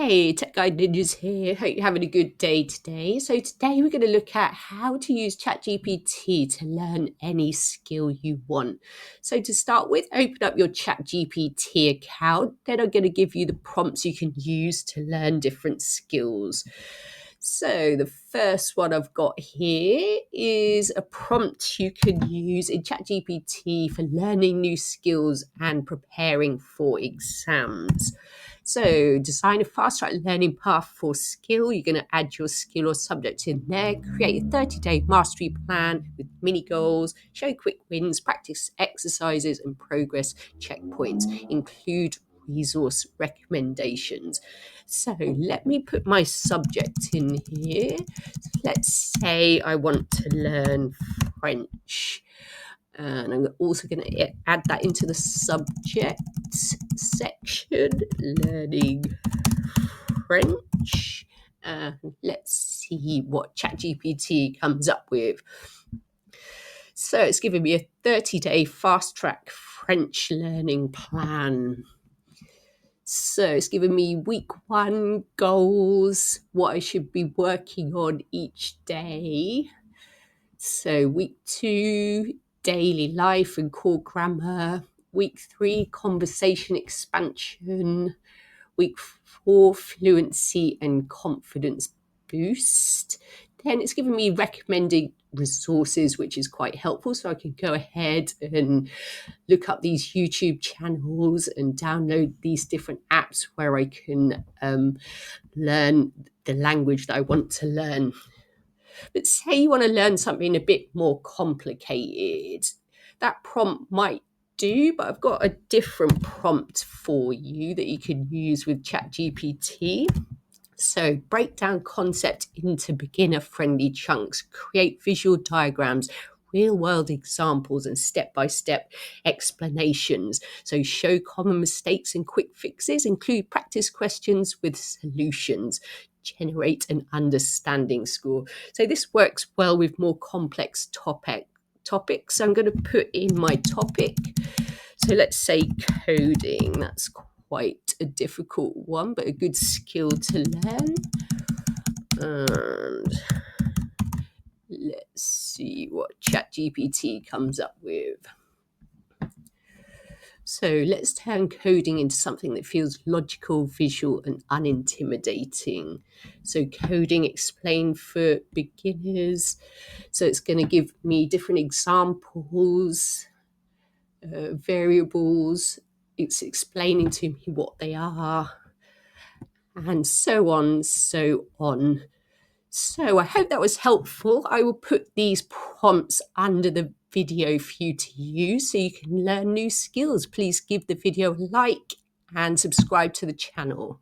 Hey, Tech Guide Ninjas here. Hope you're having a good day today. So today we're going to look at how to use ChatGPT to learn any skill you want. So to start with, open up your ChatGPT account. Then I'm going to give you the prompts you can use to learn different skills. So the first one I've got here is a prompt you can use in ChatGPT for learning new skills and preparing for exams. So design a fast-track learning path for skill. You're going to add your skill or subject in there, create a 30-day mastery plan with mini goals, show quick wins, practice exercises and progress checkpoints, include resource recommendations. So let me put my subject in here. Let's say I want to learn French. And I'm also going to add that into the subject section, learning French. Let's see what ChatGPT comes up with. So it's given me a 30-day fast-track French learning plan. So it's given me week 1 goals, what I should be working on each day. So week 2, daily life and core grammar. Week 3, conversation expansion. Week 4, fluency and confidence boost. Then it's given me recommended resources, which is quite helpful. So I can go ahead and look up these YouTube channels and download these different apps where I can learn the language that I want to learn. But say you want to learn something a bit more complicated, that prompt might do, but I've got a different prompt for you that you can use with ChatGPT. So break down concept into beginner-friendly chunks, create visual diagrams, real-world examples and step-by-step explanations. So show common mistakes and quick fixes, include practice questions with solutions, generate an understanding score. So this works well with more complex topics. So I'm going to put in my topic. So let's say coding. That's quite a difficult one, but a good skill to learn. And let's see what ChatGPT comes up with. So let's turn coding into something that feels logical, visual, and unintimidating. So coding explained for beginners. So it's going to give me different examples, variables. It's explaining to me what they are, and so on, so on. So I hope that was helpful. I will put these prompts under the video for you to use so you can learn new skills. Please give the video a like and subscribe to the channel.